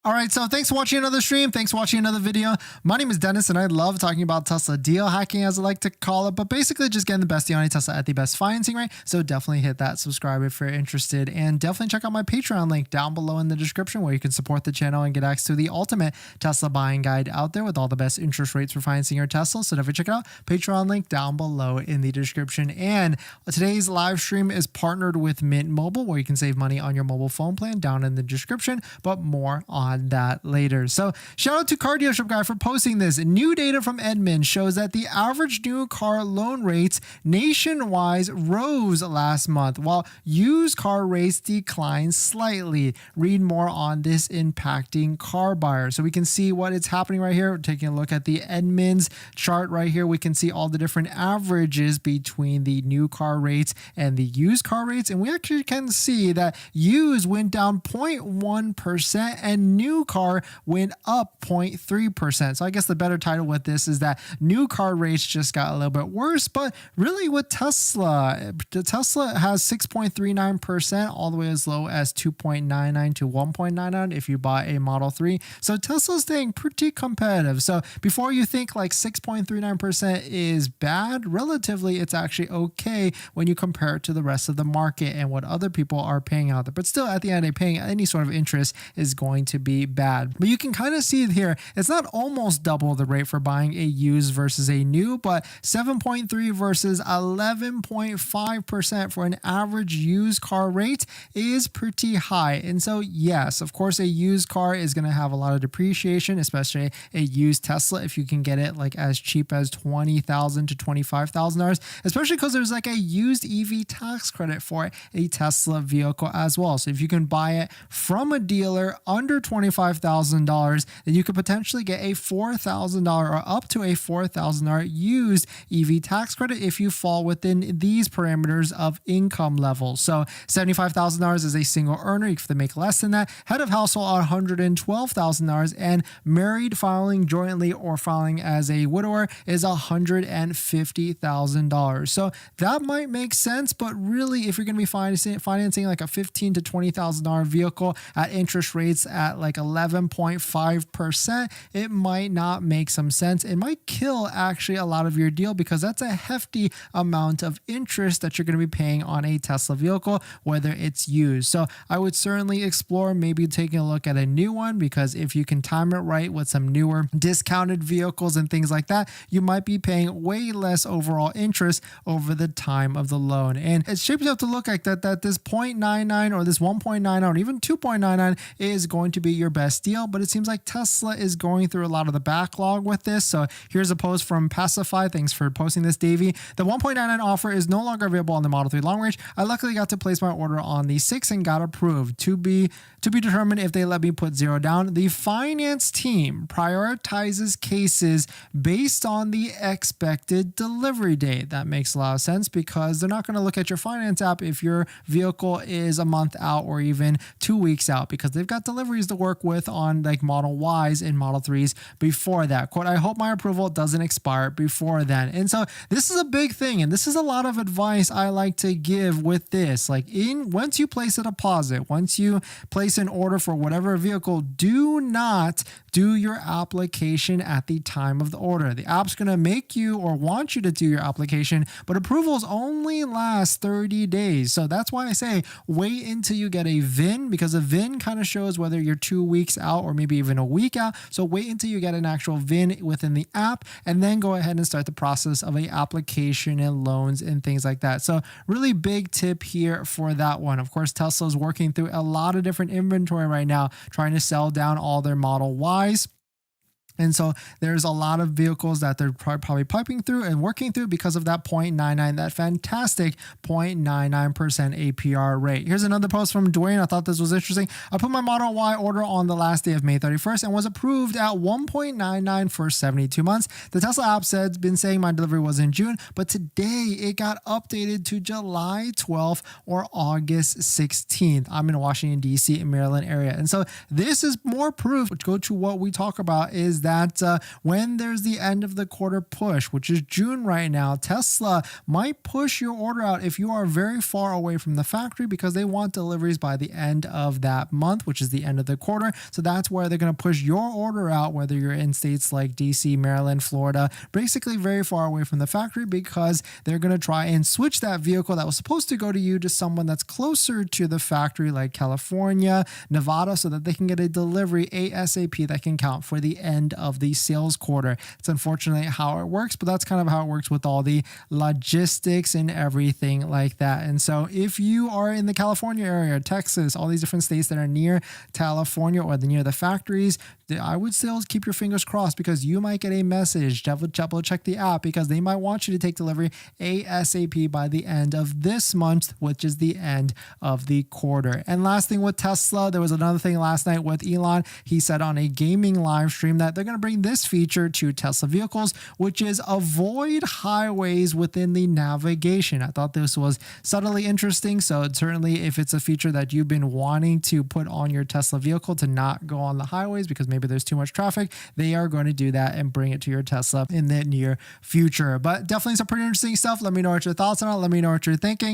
All right, so thanks for watching another stream. Thanks for watching another video. My name is Dennis, and I love talking about Tesla deal hacking, as I like to call it, but basically just getting the best deal on a Tesla at the best financing rate. So definitely hit that subscribe if you're interested, and definitely check out my Patreon link down below in the description where you can support the channel and get access to the ultimate Tesla buying guide out there with all the best interest rates for financing your Tesla. So definitely check it out. Patreon link down below in the description. And today's live stream is partnered with Mint Mobile, where you can save money on your mobile phone plan down in the description, but more on that later. So shout out to Car Dealership Guy for posting this. New data from Edmunds shows that the average new car loan rates nationwide rose last month, while used car rates declined slightly. Read more on this impacting car buyers. So we can see what is happening right here. We're taking a look at the Edmunds chart right here. We can see all the different averages between the new car rates and the used car rates. And we actually can see that used went down 0.1% and new car went up 0.3%. So I guess the better title with this is that new car rates just got a little bit worse, but really with Tesla, the Tesla has 6.39% all the way as low as 2.99 to 1.99 if you buy a Model 3. So Tesla's staying pretty competitive. So before you think like 6.39% is bad, relatively it's actually okay when you compare it to the rest of the market and what other people are paying out there. But still, at the end of the day, paying any sort of interest is going to be bad. But you can kind of see it here. It's not almost double the rate for buying a used versus a new, but 7.3 versus 11.5% for an average used car rate is pretty high. And so yes, of course, a used car is going to have a lot of depreciation, especially a used Tesla if you can get it like as cheap as $20,000 to $25,000, especially because there's like a used EV tax credit for a Tesla vehicle as well. So if you can buy it from a dealer under $25,000, then you could potentially get a $4,000 or up to a $4,000 used EV tax credit if you fall within these parameters of income levels. So $75,000 is a single earner. You have to make less than that. Head of household $112,000, and married, filing jointly, or filing as a widower is $150,000. So that might make sense, but really, if you're going to be financing like a $15,000 to $20,000 vehicle at interest rates at like 11.5%, it might not make some sense. It might kill actually a lot of your deal because that's a hefty amount of interest that you're going to be paying on a Tesla vehicle, whether it's used. So I would certainly explore maybe taking a look at a new one, because if you can time it right with some newer discounted vehicles and things like that, you might be paying way less overall interest over the time of the loan. And it shapes up to look like that this 0.99 or this 1.99 or even 2.99 is going to be your best deal. But it seems like Tesla is going through a lot of the backlog with this. So here's a post from Pacify. Thanks for posting this, Davey. The 1.99 offer is no longer available on the Model 3 long range. I luckily got to place my order on the 6 and got approved. To be determined if they let me put zero down. The finance team prioritizes cases based on the expected delivery date. That makes a lot of sense because they're not going to look at your finance app if your vehicle is a month out or even 2 weeks out, because they've got deliveries to work with on like Model Ys and Model 3s before that. Quote, I hope my approval doesn't expire before then. And so this is a big thing, and this is a lot of advice I like to give with this. Like once you place a deposit, once you place an order for whatever vehicle, do not do your application at the time of the order. The app's going to make you or want you to do your application, but approvals only last 30 days. So that's why I say wait until you get a VIN, because a VIN kind of shows whether you're 2 weeks out or maybe even a week out. So wait until you get an actual VIN within the app, and then go ahead and start the process of a application and loans and things like that. So really big tip here for that one. Of course, Tesla's working through a lot of different inventory right now, trying to sell down all their Model Ys. And so there's a lot of vehicles that they're probably piping through and working through because of that 0.99, that fantastic 0.99% APR rate. Here's another post from Dwayne. I thought this was interesting. I put my Model Y order on the last day of May 31st and was approved at 1.99 for 72 months. The Tesla app said been saying my delivery was in June, but today it got updated to July 12th or August 16th. I'm in the Washington, D.C. and Maryland area. And so this is more proof, which go to what we talk about, is that that when there's the end of the quarter push, which is June right now, Tesla might push your order out if you are very far away from the factory, because they want deliveries by the end of that month, which is the end of the quarter. So that's where they're going to push your order out, whether you're in states like DC, Maryland, Florida, basically very far away from the factory, because they're going to try and switch that vehicle that was supposed to go to you to someone that's closer to the factory, like California, Nevada, so that they can get a delivery ASAP that can count for the end of the sales quarter. It's unfortunately how it works, but that's kind of how it works with all the logistics and everything like that. And so if you are in the California area, Texas, all these different states that are near California or near the factories, I would still keep your fingers crossed, because you might get a message. Double check the app, because they might want you to take delivery ASAP by the end of this month, which is the end of the quarter. And last thing with Tesla, there was another thing last night with Elon. He said on a gaming live stream that they're going to bring this feature to Tesla vehicles, which is avoid highways within the navigation. I thought this was subtly interesting. So certainly if it's a feature that you've been wanting to put on your Tesla vehicle to not go on the highways because maybe there's too much traffic, they are going to do that and bring it to your Tesla in the near future. But definitely some pretty interesting stuff. Let me know what your thoughts on it. Let me know what you're thinking.